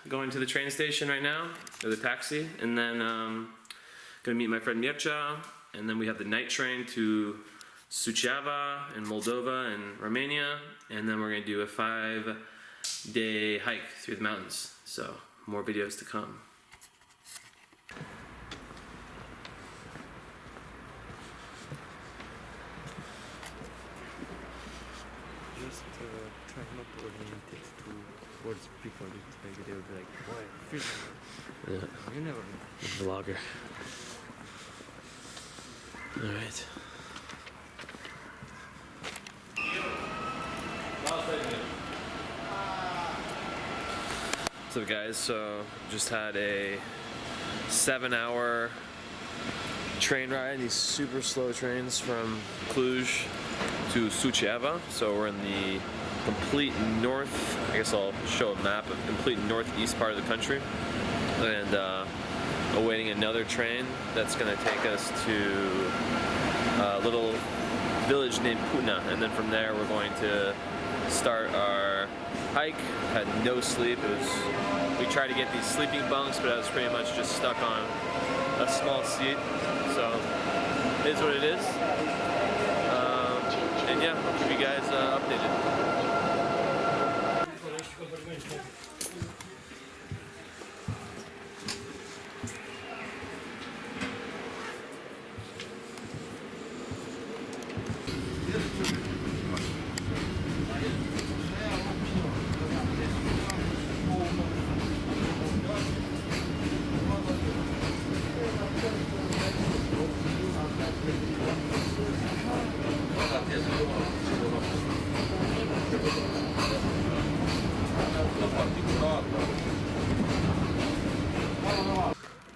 going to the train station right now, or the taxi, and then gonna meet my friend Mircea, and then we have the night train to Suceava in Moldova and Romania, and then we're gonna do a 5-day hike through the mountains. So more videos to come. Just try not to orient it towards people. Maybe they would be like, "Why? Fish?" Yeah. You never know. Vlogger. All right. What's up, guys? So just had a 7-hour train ride, these super slow trains from Cluj to Suceava. So we're in the complete north, I guess I'll show a map of complete northeast part of the country, and awaiting another train that's going to take us to a little village named Puna, and then from there we're going to start our hike. Had no sleep. We tried to get these sleeping bunks, but I was pretty much just stuck on a small seat. So it is what it is. And yeah, I'll keep you guys updated.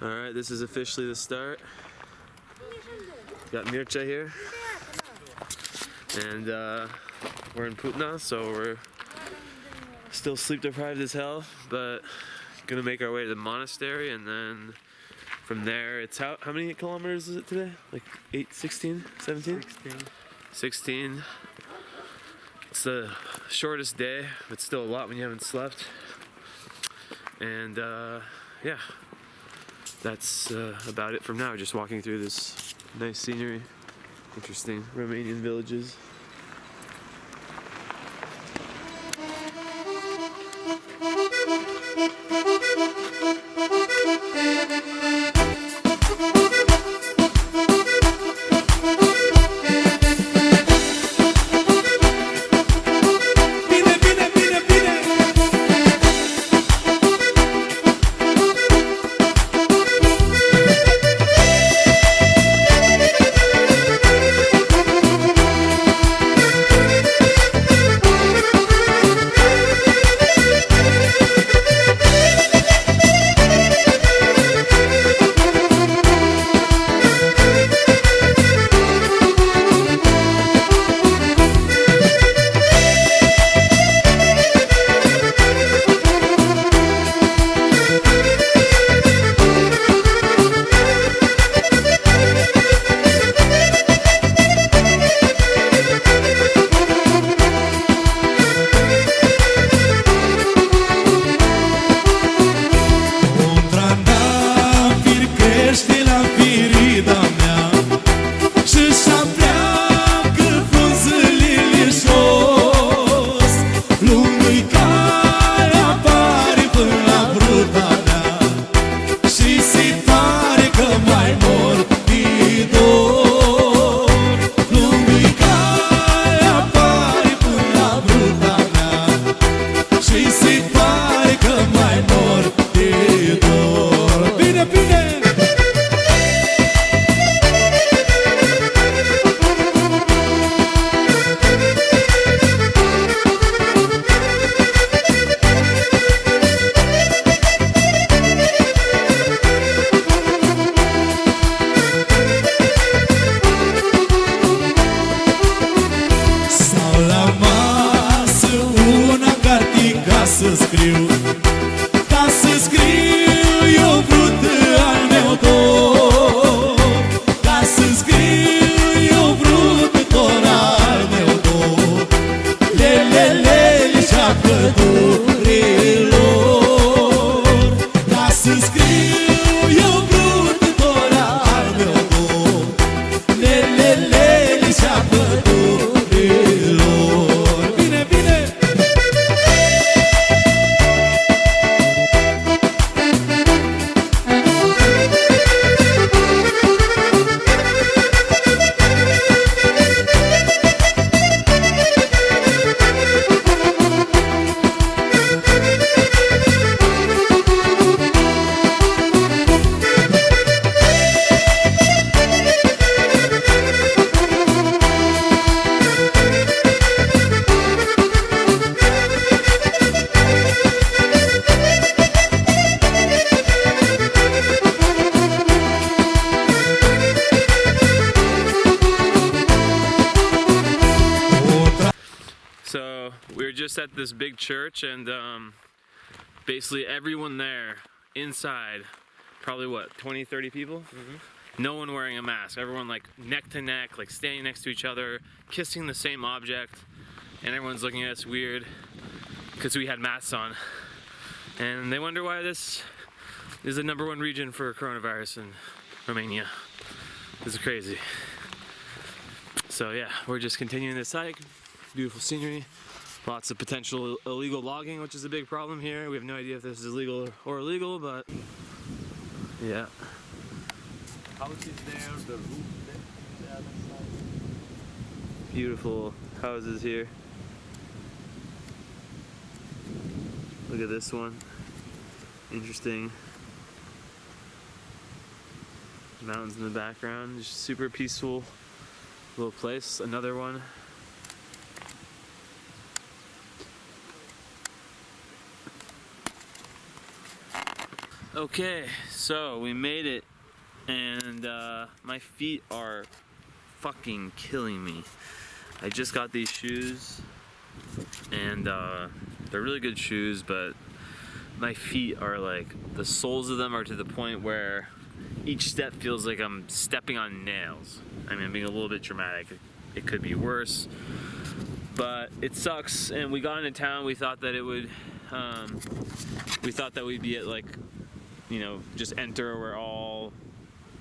Alright, this is officially the start. Got Mircea here. And we're in Putna, so we're still sleep deprived as hell, but gonna make our way to the monastery, and then from there it's how many kilometers is it today? Like 8, 16, 17? 16. It's the shortest day, but still a lot when you haven't slept. And yeah, that's about it from now. Just walking through this nice scenery, interesting Romanian villages. at this big church, and basically everyone there inside, probably what, 20, 30 people? No one wearing a mask. Everyone like neck to neck, like standing next to each other, kissing the same object, and everyone's looking at us weird because we had masks on. And they wonder why this is the #1 region for coronavirus in Romania. This is crazy. So yeah, we're just continuing this hike. Beautiful scenery. Lots of potential illegal logging, which is a big problem here. We have no idea if this is legal or illegal, but yeah. Houses there, the roof there, the other side. Beautiful houses here. Look at this one. Interesting. Mountains in the background. Just super peaceful little place. Another one. Okay, so we made it, and my feet are fucking killing me. I just got these shoes, and they're really good shoes, but my feet are like, the soles of them are to the point where each step feels like I'm stepping on nails. I mean, I'm being a little bit dramatic. It could be worse, but it sucks. And we got into town, we thought that it would, we thought that we'd be at like, you know, just enter where all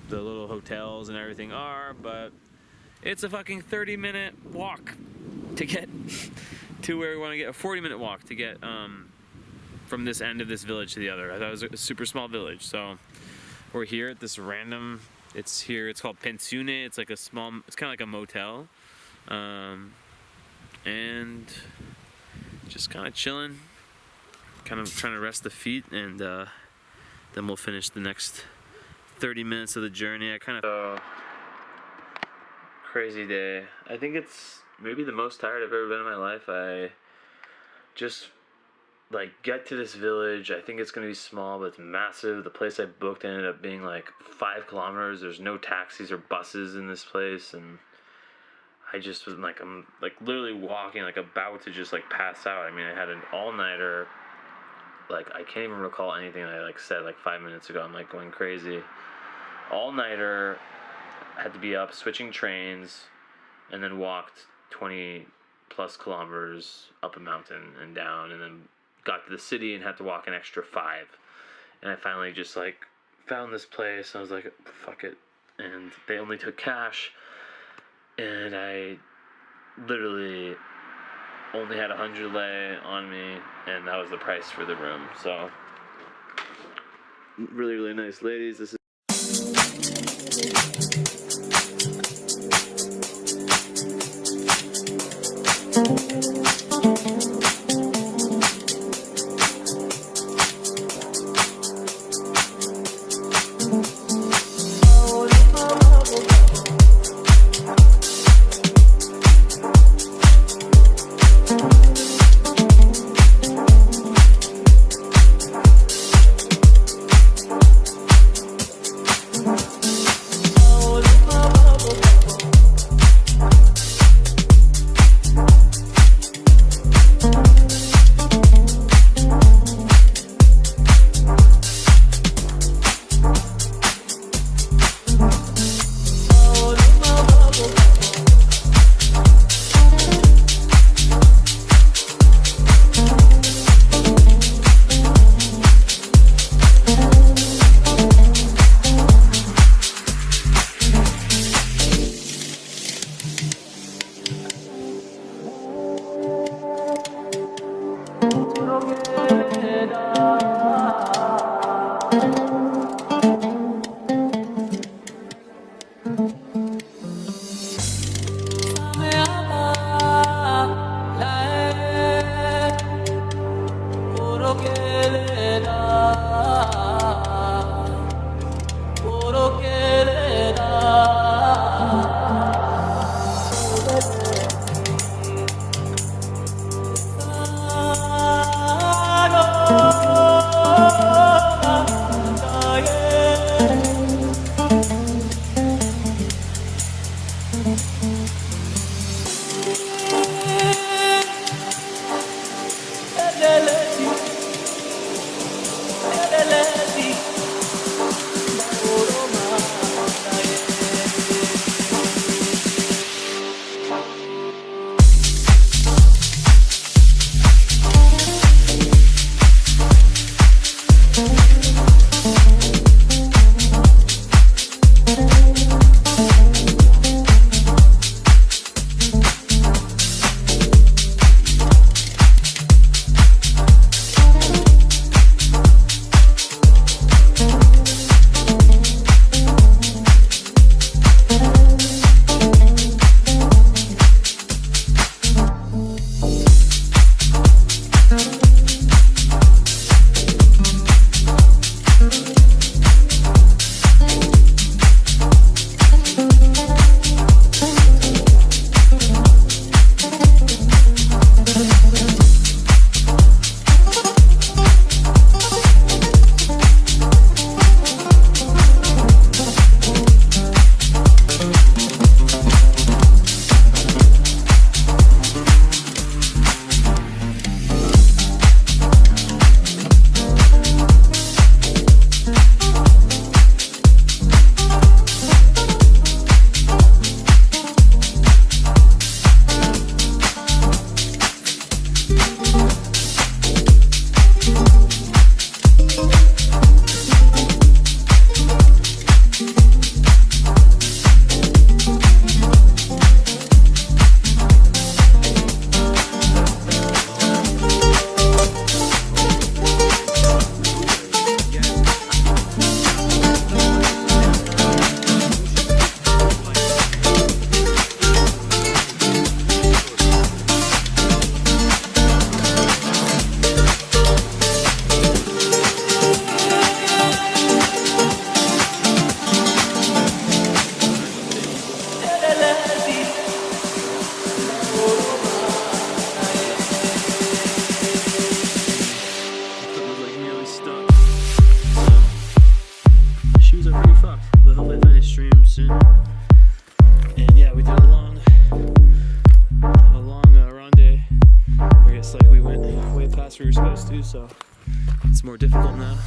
the little hotels and everything are, but it's a fucking 30-minute walk to get to where we want to get, a 40-minute walk to get from this end of this village to the other. I thought it was a super small village, so we're here at this random, it's called Pensiune. It's like a small, it's kind of like a motel, and just kind of chilling, kind of trying to rest the feet, and then we'll finish the next 30 minutes of the journey. I kind of crazy day. I think it's maybe the most tired I've ever been in my life. I just like get to this village. I think it's gonna be small, but it's massive. The place I booked ended up being like 5 kilometers. There's no taxis or buses in this place, and I just was like, I'm like literally walking, like about to just like pass out. I mean, I had an all-nighter. Like, I can't even recall anything I like said like 5 minutes ago. I'm like going crazy. All-nighter, had to be up switching trains, and then walked 20 plus kilometers up a mountain and down, and then got to the city and had to walk an extra 5. And I finally just like found this place. I was like, fuck it. And they only took cash, and I literally only had 100 lei on me, and that was the price for the room. So really, really nice ladies. This is used to, so it's more difficult now.